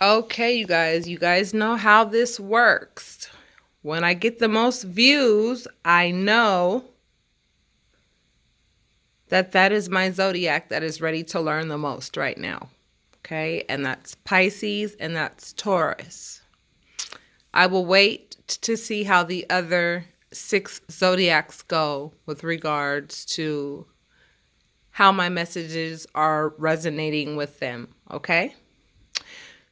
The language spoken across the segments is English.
Okay, you guys know how this works. When I get the most views, I know that that is my zodiac that is ready to learn the most right now. Okay, and that's Pisces and that's Taurus. I will wait to see how the other 6 zodiacs go with regards to how my messages are resonating with them. Okay.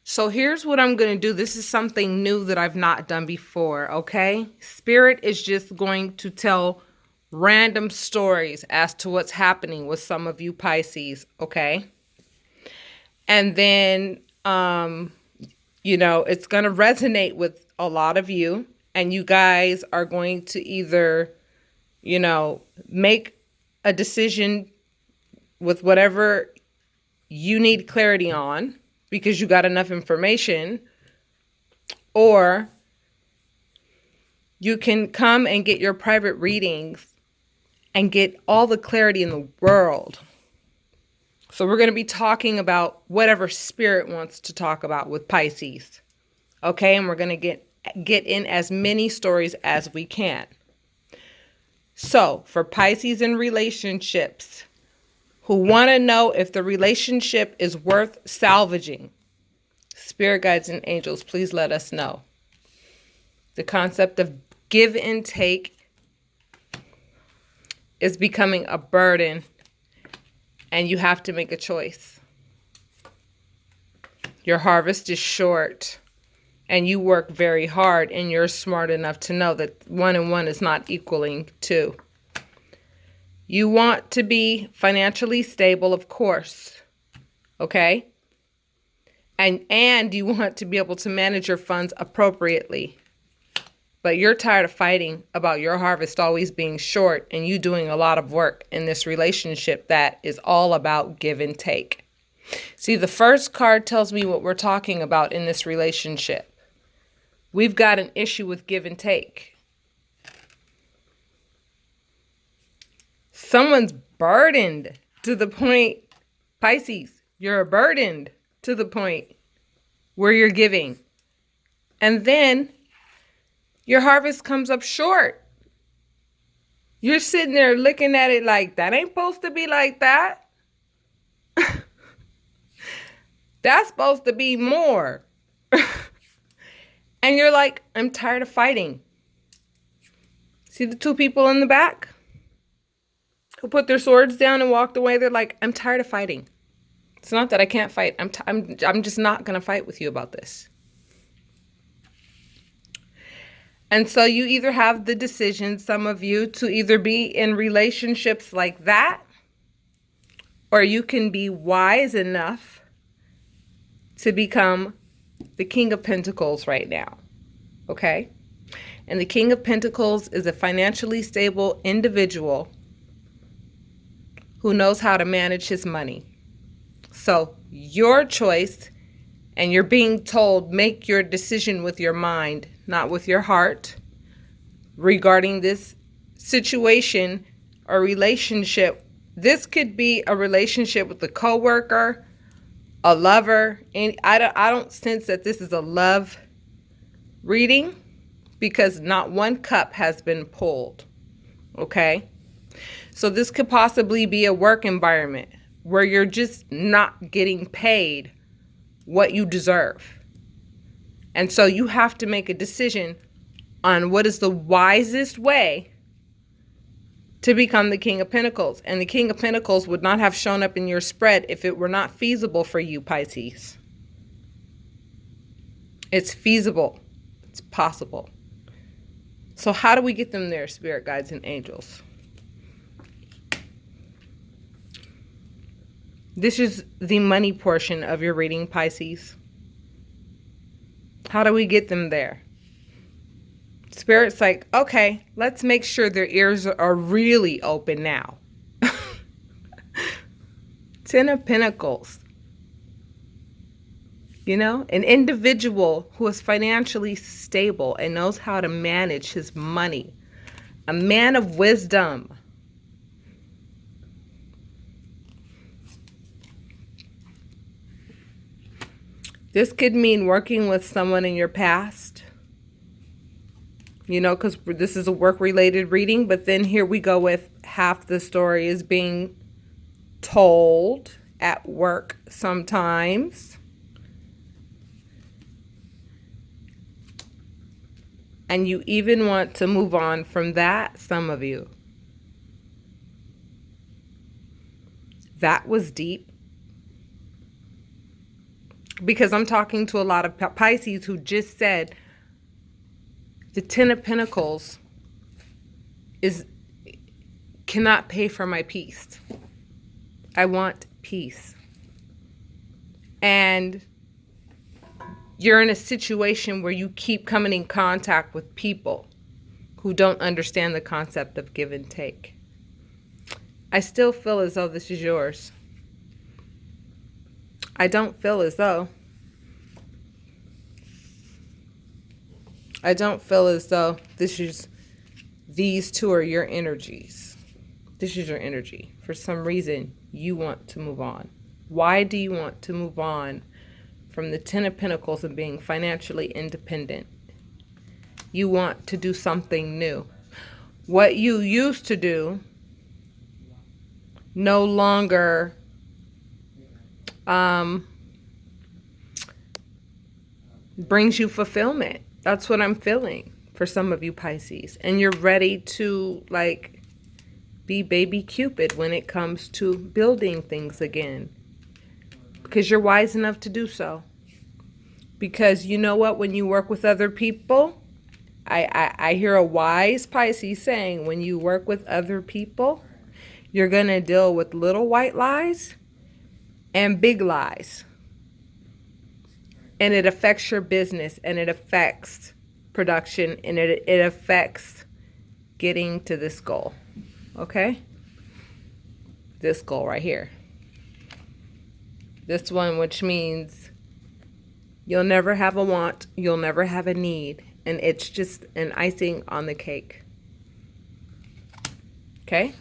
So here's what I'm going to do. This is something new that I've not done before, okay? Spirit is just going to tell random stories as to what's happening with some of you Pisces, okay? And then, it's going to resonate with a lot of you, and you guys are going to either, make a decision with whatever you need clarity on, because you got enough information, or you can come and get your private readings and get all the clarity in the world. So we're going to be talking about whatever spirit wants to talk about with Pisces. Okay, and we're going to get in as many stories as we can. So for Pisces in relationships who want to know if the relationship is worth salvaging, spirit guides and angels, please let us know. The concept of give and take is becoming a burden, and you have to make a choice. Your harvest is short, and you work very hard, and you're smart enough to know that 1 and 1 is not equaling 2. You want to be financially stable, of course, okay? And you want to be able to manage your funds appropriately. But you're tired of fighting about your harvest always being short and you doing a lot of work in this relationship that is all about give and take. See, the first card tells me what we're talking about in this relationship. We've got an issue with give and take. Someone's burdened to the point, Pisces, you're burdened to the point where you're giving. And then your harvest comes up short. You're sitting there looking at it like, that ain't supposed to be like that. That's supposed to be more. And you're like, I'm tired of fighting. See the 2 people in the back who put their swords down and walked away? They're like, I'm tired of fighting. It's not that I can't fight. I'm just not going to fight with you about this. And so you either have the decision, some of you, to either be in relationships like that, or you can be wise enough to become the King of Pentacles right now, okay? And the King of Pentacles is a financially stable individual who knows how to manage his money. So your choice, and you're being told, make your decision with your mind, not with your heart, regarding this situation or relationship. This could be a relationship with a coworker, a lover, and I don't sense that this is a love reading, because not one cup has been pulled. Okay? So this could possibly be a work environment where you're just not getting paid what you deserve. And so you have to make a decision on what is the wisest way to become the King of Pentacles. And the King of Pentacles would not have shown up in your spread if it were not feasible for you, Pisces. It's feasible. It's possible. So how do we get them there, spirit guides and angels? This is the money portion of your reading, Pisces. How do we get them there? Spirit's like, okay, let's make sure their ears are really open now. 10 of Pentacles. An individual who is financially stable and knows how to manage his money. A man of wisdom. This could mean working with someone in your past, you know, because this is a work-related reading. But then here we go with half the story is being told at work sometimes. And you even want to move on from that, some of you. That was deep. Because I'm talking to a lot of Pisces who just said the Ten of Pentacles cannot pay for my peace. I want peace. And you're in a situation where you keep coming in contact with people who don't understand the concept of give and take. I still feel as though this is yours. I don't feel as though. I don't feel as though these two are your energies. This is your energy. For some reason, you want to move on. Why do you want to move on from the Ten of Pentacles and being financially independent? You want to do something new. What you used to do no longer brings you fulfillment. That's what I'm feeling for some of you Pisces. And you're ready to like be baby Cupid when it comes to building things again. Because you're wise enough to do so. Because you know what? When you work with other people, I hear a wise Pisces saying, when you work with other people, you're going to deal with little white lies and big lies. And it affects your business, and it affects production, and it affects getting to this goal. Okay? This goal right here. This one, which means you'll never have a want, you'll never have a need, and it's just an icing on the cake. Okay?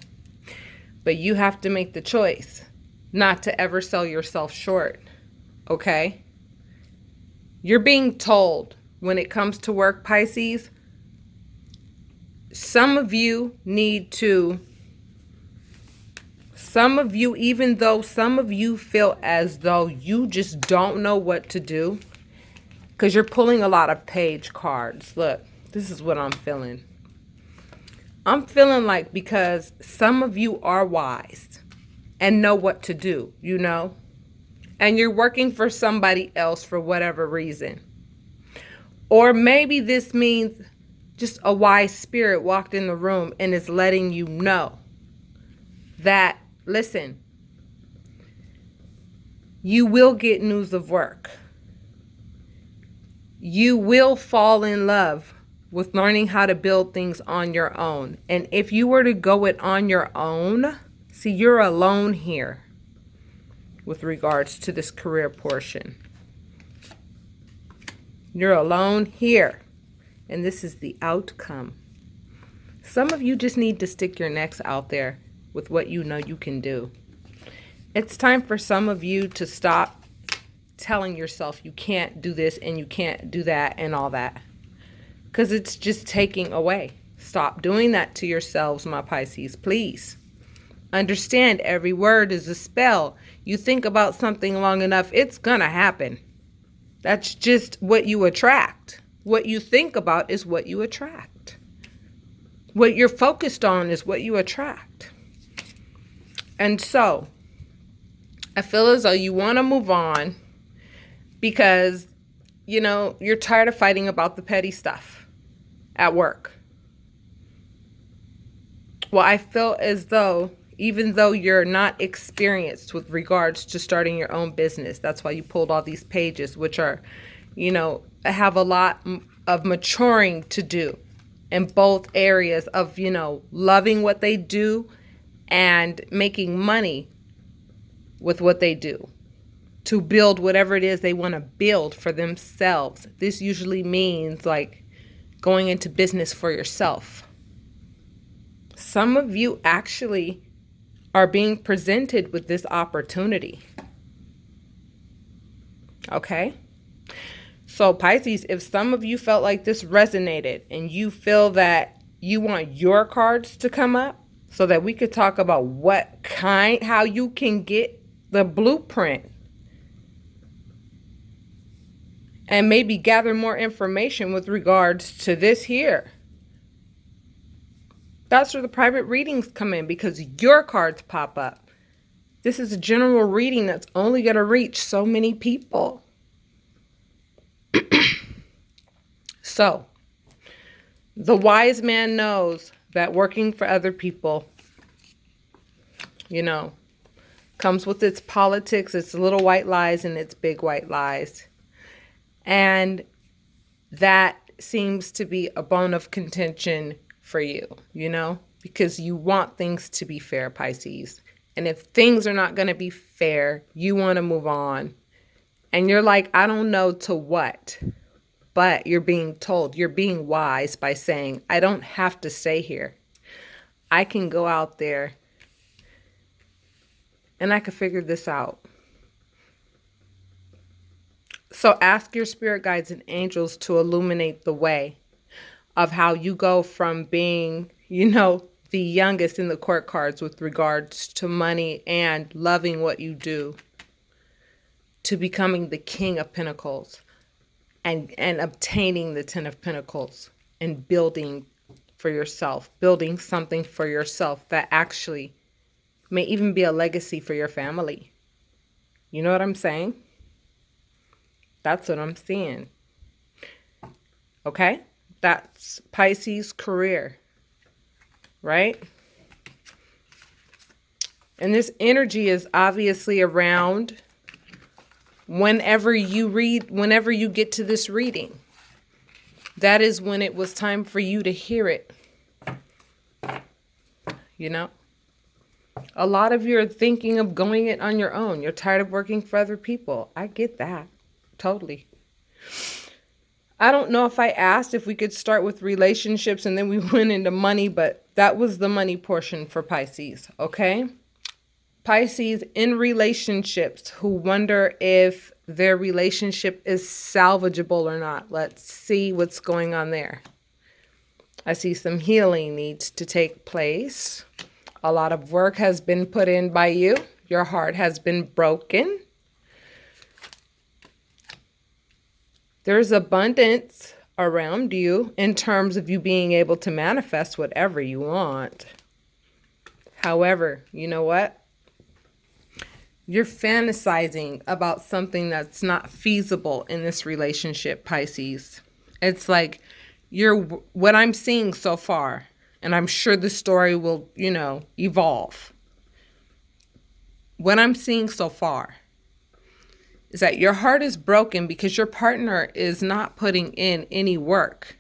But you have to make the choice not to ever sell yourself short. Okay? You're being told when it comes to work, Pisces, some of you need to, some of you, even though some of you feel as though you just don't know what to do, because you're pulling a lot of page cards. Look, this is what I'm feeling. I'm feeling like because some of you are wise and know what to do, you know, and you're working for somebody else for whatever reason. Or maybe this means just a wise spirit walked in the room and is letting you know that, listen, you will get news of work. You will fall in love with learning how to build things on your own. And if you were to go it on your own, see, you're alone here with regards to this career portion. You're alone here. And this is the outcome. Some of you just need to stick your necks out there with what you know you can do. It's time for some of you to stop telling yourself you can't do this and you can't do that and all that. Because it's just taking away. Stop doing that to yourselves, my Pisces, please. Understand every word is a spell. You think about something long enough, it's going to happen. That's just what you attract. What you think about is what you attract. What you're focused on is what you attract. And so, I feel as though you want to move on because, you know, you're tired of fighting about the petty stuff at work. Well, I feel as though, even though you're not experienced with regards to starting your own business, that's why you pulled all these pages, which are, you know, have a lot of maturing to do in both areas of, you know, loving what they do and making money with what they do to build whatever it is they want to build for themselves. This usually means like going into business for yourself. Some of you actually are being presented with this opportunity. Okay? So Pisces, if some of you felt like this resonated and you feel that you want your cards to come up so that we could talk about how you can get the blueprint and maybe gather more information with regards to this here. That's where the private readings come in, because your cards pop up. This is a general reading that's only going to reach so many people. So, the wise man knows that working for other people, comes with its politics, its little white lies, and its big white lies. And that seems to be a bone of contention for you, because you want things to be fair, Pisces. And if things are not going to be fair, you want to move on. And you're like, I don't know to what. But you're being told, you're being wise by saying, I don't have to stay here. I can go out there and I can figure this out. So ask your spirit guides and angels to illuminate the way of how you go from being, the youngest in the court cards with regards to money and loving what you do, to becoming the King of Pentacles. And obtaining the Ten of Pentacles and building for yourself, building something for yourself that actually may even be a legacy for your family. You know what I'm saying? That's what I'm seeing. Okay? That's Pisces career, right? And this energy is obviously around whenever you get to this reading. That is when it was time for you to hear it. A lot of you are thinking of going it on your own. You're tired of working for other people. I get that. Totally. I don't know if I asked if we could start with relationships and then we went into money, but that was the money portion for Pisces, okay? Pisces in relationships who wonder if their relationship is salvageable or not. Let's see what's going on there. I see some healing needs to take place. A lot of work has been put in by you. Your heart has been broken. There's abundance around you in terms of you being able to manifest whatever you want. However, you know what? You're fantasizing about something that's not feasible in this relationship, Pisces. It's like what I'm seeing so far, and I'm sure the story will, evolve. What I'm seeing so far is that your heart is broken because your partner is not putting in any work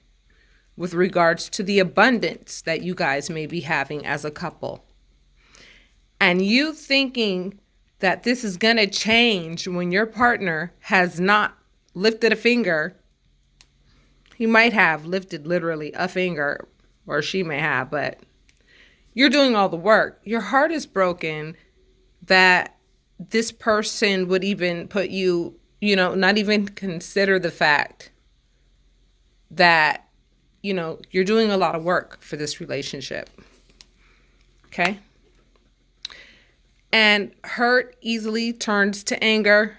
with regards to the abundance that you guys may be having as a couple. And you thinking that this is going to change when your partner has not lifted a finger. He might have lifted literally a finger, or she may have, but you're doing all the work. Your heart is broken that this person would even put you, not even consider the fact that, you're doing a lot of work for this relationship. Okay? And hurt easily turns to anger,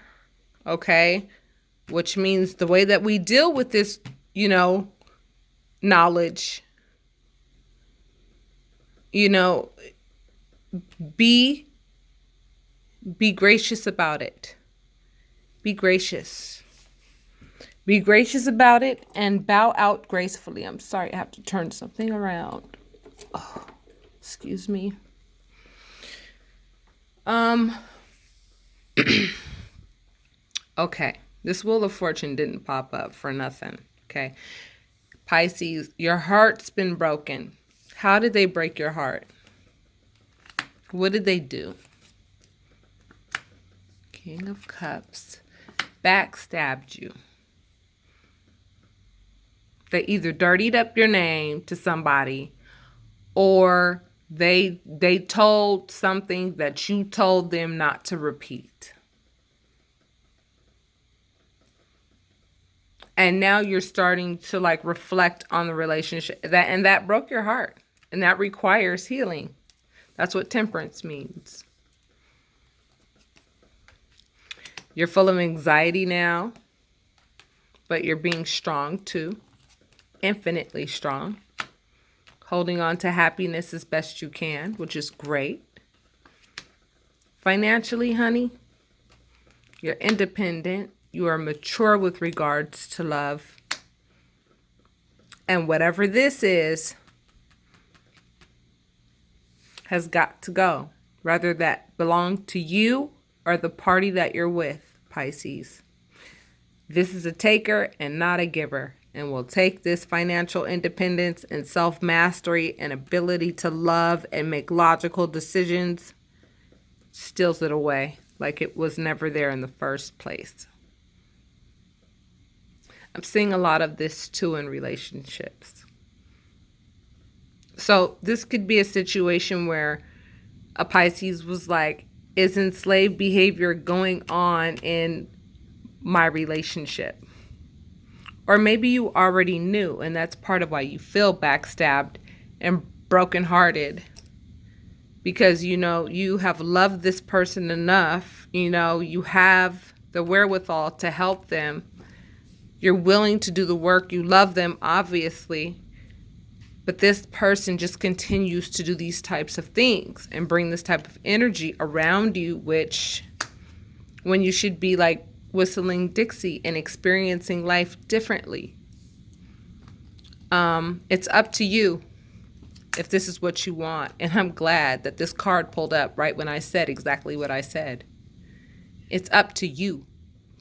okay? Which means the way that we deal with this, knowledge, be gracious about it. Be gracious. Be gracious about it and bow out gracefully. I'm sorry, I have to turn something around. Oh, excuse me. Okay, this Wheel of Fortune didn't pop up for nothing, okay? Pisces, your heart's been broken. How did they break your heart? What did they do? King of Cups, backstabbed you. They either dirtied up your name to somebody, or they told something that you told them not to repeat. And now you're starting to like reflect on the relationship that broke your heart, and that requires healing. That's what temperance means. You're full of anxiety now, but you're being strong too, infinitely strong, holding on to happiness as best you can, which is great. Financially, honey, you're independent. You are mature with regards to love. And whatever this is has got to go. Whether that belong to you or the party that you're with, Pisces. This is a taker and not a giver. And will take this financial independence and self-mastery and ability to love and make logical decisions, steals it away like it was never there in the first place. I'm seeing a lot of this too in relationships. So this could be a situation where a Pisces was like, is enslaved behavior going on in my relationship? Or maybe you already knew, and that's part of why you feel backstabbed and brokenhearted. Because, you have loved this person enough, you have the wherewithal to help them. You're willing to do the work. You love them, obviously. But this person just continues to do these types of things and bring this type of energy around you, which when you should be like whistling Dixie and experiencing life differently. It's up to you if this is what you want. And I'm glad that this card pulled up right when I said exactly what I said. It's up to you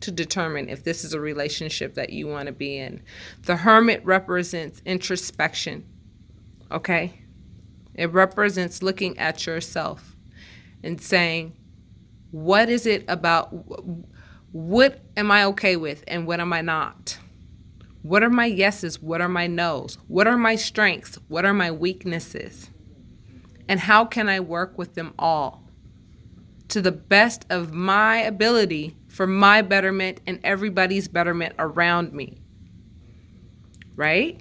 to determine if this is a relationship that you want to be in. The Hermit represents introspection, okay? It represents looking at yourself and saying, what is it about, what am I okay with and what am I not? What are my yeses? What are my nos? What are my strengths? What are my weaknesses? And how can I work with them all to the best of my ability for my betterment and everybody's betterment around me? Right?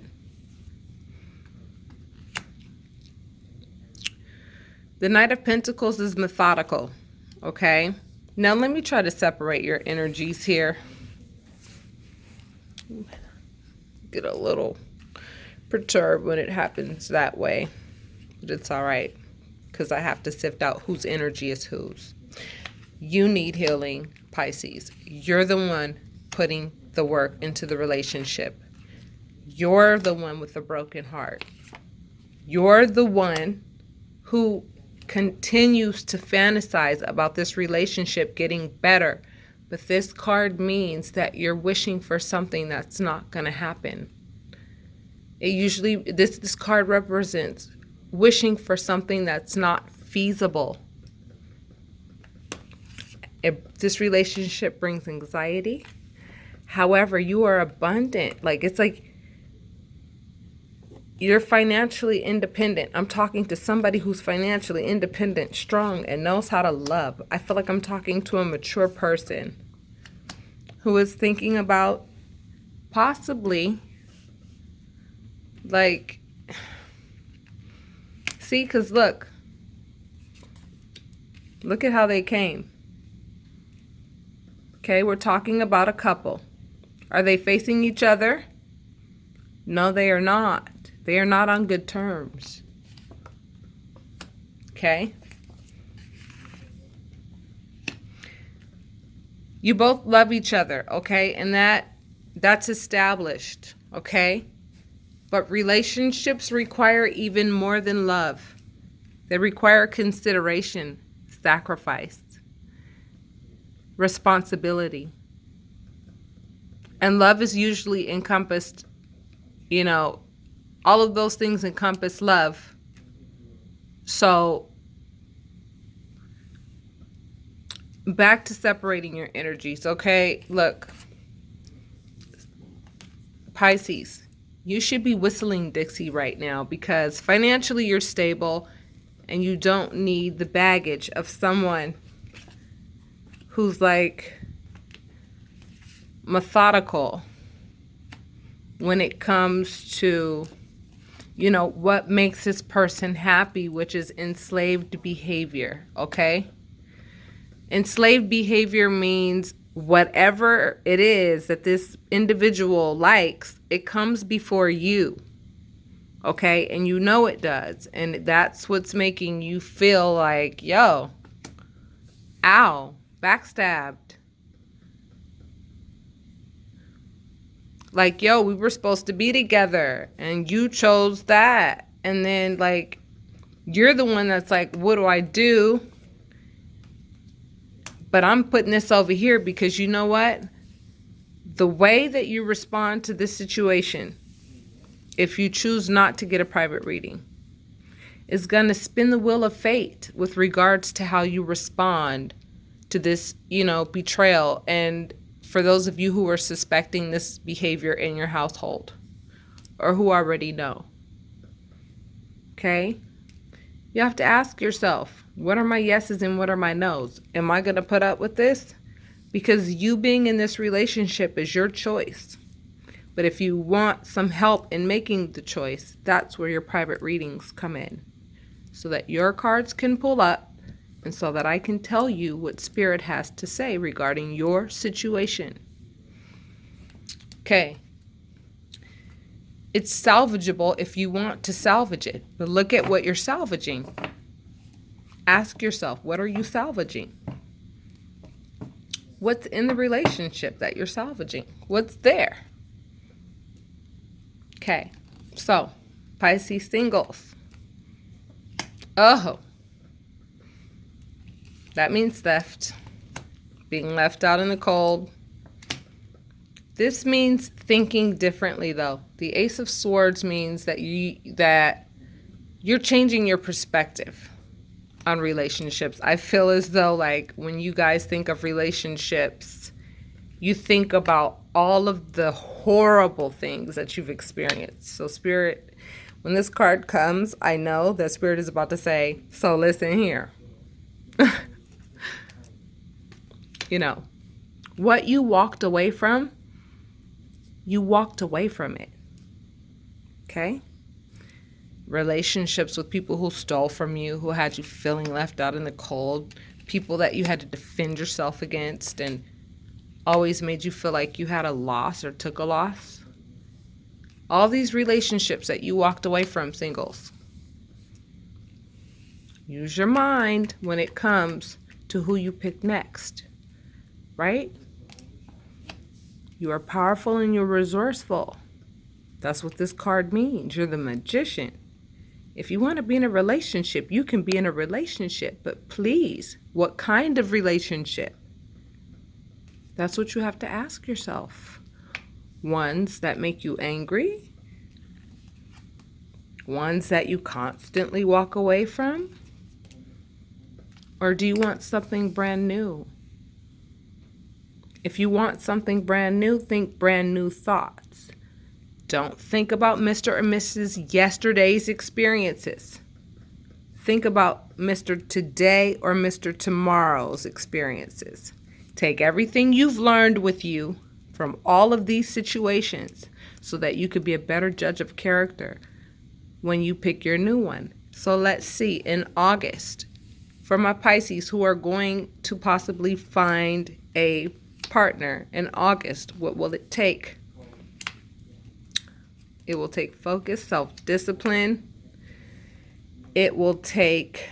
The Knight of Pentacles is methodical, okay? Now let me try to separate your energies here. Get a little perturbed when it happens that way, but it's all right because I have to sift out whose energy is whose. You need healing, Pisces. You're the one putting the work into the relationship. You're the one with the broken heart. You're the one who continues to fantasize about this relationship getting better. But this card means that you're wishing for something that's not going to happen. It usually, this card represents wishing for something that's not feasible. This relationship brings anxiety. However, you are abundant. It's like you're financially independent. I'm talking to somebody who's financially independent, strong, and knows how to love. I feel like I'm talking to a mature person who is thinking about possibly, see, because look at how they came. Okay, we're talking about a couple. Are they facing each other? No, they are not. They are not on good terms. Okay? You both love each other, okay? And that's established, okay? But relationships require even more than love. They require consideration, sacrifice, responsibility. And love is usually encompassed, all of those things encompass love. So back to separating your energies, okay? Look, Pisces, you should be whistling Dixie right now because financially you're stable and you don't need the baggage of someone who's methodical when it comes to, you know, what makes this person happy, which is enslaved behavior, okay? Enslaved behavior means whatever it is that this individual likes, it comes before you, okay? And you know it does. And that's what's making you feel like, yo, ow, backstabbed. Like, yo, we were supposed to be together and you chose that. And then, like, you're the one that's like, what do I do? But I'm putting this over here because you know what? The way that you respond to this situation, if you choose not to get a private reading, is going to spin the wheel of fate with regards to how you respond to this, you know, betrayal. And for those of you who are suspecting this behavior in your household or who already know, okay? You have to ask yourself, what are my yeses and what are my nos? Am I going to put up with this? Because you being in this relationship is your choice. But if you want some help in making the choice, that's where your private readings come in. So that your cards can pull up and so that I can tell you what Spirit has to say regarding your situation. Okay. It's salvageable if you want to salvage it. But look at what you're salvaging. Ask yourself, what are you salvaging? What's in the relationship that you're salvaging? What's there? Okay, so Pisces singles. Oh, that means theft, being left out in the cold. This means thinking differently, though. The Ace of Swords means that you're changing your perspective on relationships. I feel as though, like, when you guys think of relationships, you think about all of the horrible things that you've experienced. So Spirit, when this card comes, I know that Spirit is about to say, so listen here. You know, what you walked away from, you walked away from it. Okay? Relationships with people who stole from you, who had you feeling left out in the cold, people that you had to defend yourself against and always made you feel like you had a loss or took a loss. All these relationships that you walked away from, singles. Use your mind when it comes to who you pick next, right? You are powerful and you're resourceful. That's what this card means. You're the magician. If you want to be in a relationship, you can be in a relationship. But please, what kind of relationship? That's what you have to ask yourself. Ones that make you angry? Ones that you constantly walk away from? Or do you want something brand new? If you want something brand new, think brand new thoughts. Don't think about Mr. or Mrs. yesterday's experiences. Think about Mr. today or Mr. tomorrow's experiences. Take everything you've learned with you from all of these situations so that you could be a better judge of character when you pick your new one. So let's see, in August, for my Pisces who are going to possibly find a partner in August, what will it take? It will take focus, self-discipline. It will take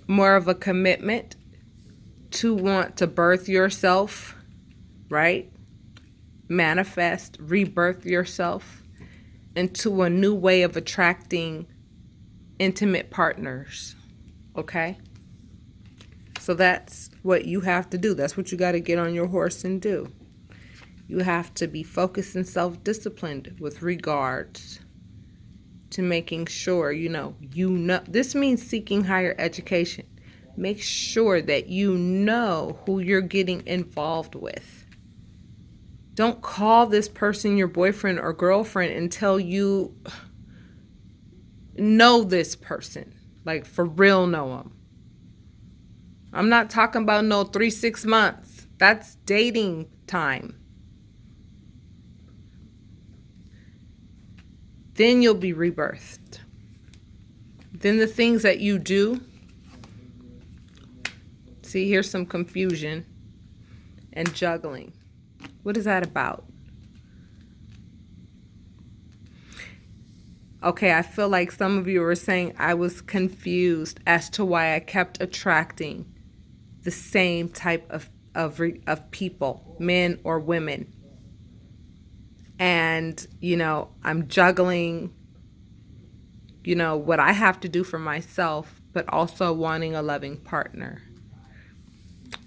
more of a commitment to want to birth yourself, right? Manifest, rebirth yourself into a new way of attracting intimate partners, okay? So that's what you have to do. That's what you got to get on your horse and do. You have to be focused and self-disciplined with regards to making sure, you know, this means seeking higher education. Make sure that you know who you're getting involved with. Don't call this person your boyfriend or girlfriend until you know this person. Like, for real know them. I'm not talking about no 3-6 months. That's dating time. then you'll be rebirthed. Then the things that you do, see, here's some confusion and juggling. What is that about? Okay, I feel like some of you are saying I was confused as to why I kept attracting the same type of people, men or women. And, I'm juggling, what I have to do for myself, but also wanting a loving partner.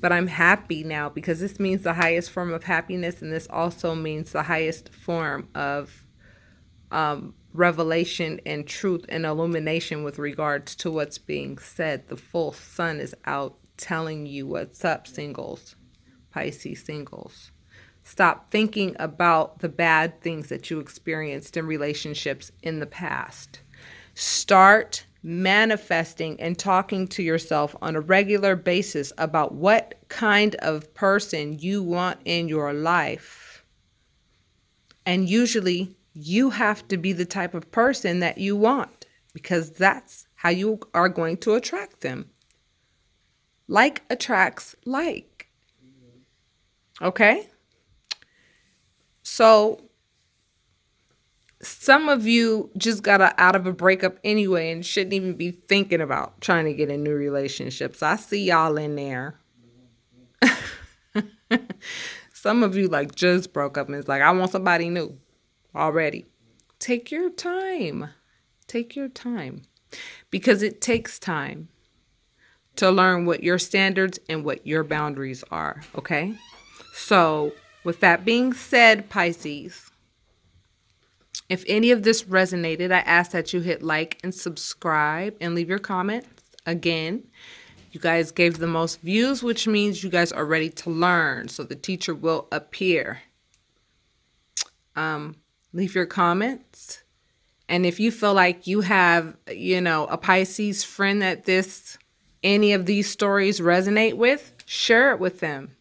But I'm happy now because this means the highest form of happiness, and this also means the highest form of revelation and truth and illumination with regards to what's being said. The full sun is out telling you what's up, singles, Pisces singles. Stop thinking about the bad things that you experienced in relationships in the past. Start manifesting and talking to yourself on a regular basis about what kind of person you want in your life. And usually you have to be the type of person that you want, because that's how you are going to attract them. Like attracts like. Okay? So some of you just got out of a breakup anyway and shouldn't even be thinking about trying to get in new relationships. I see y'all in there. Some of you just broke up and it's I want somebody new already. Take your time. Take your time. Because it takes time to learn what your standards and what your boundaries are. Okay? So with that being said, Pisces, if any of this resonated, I ask that you hit like and subscribe and leave your comments. Again, you guys gave the most views, which means you guys are ready to learn. So the teacher will appear. Leave your comments. And if you feel like you have, a Pisces friend that any of these stories resonate with, share it with them.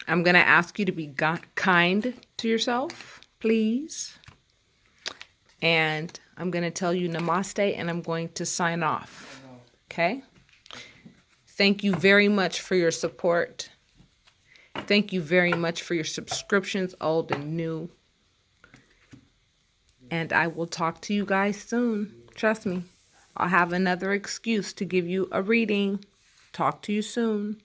I'm going to ask you to be kind to yourself, please. And I'm going to tell you namaste, and I'm going to sign off. Okay? Thank you very much for your support. Thank you very much for your subscriptions, old and new. And I will talk to you guys soon. Trust me. I'll have another excuse to give you a reading. Talk to you soon.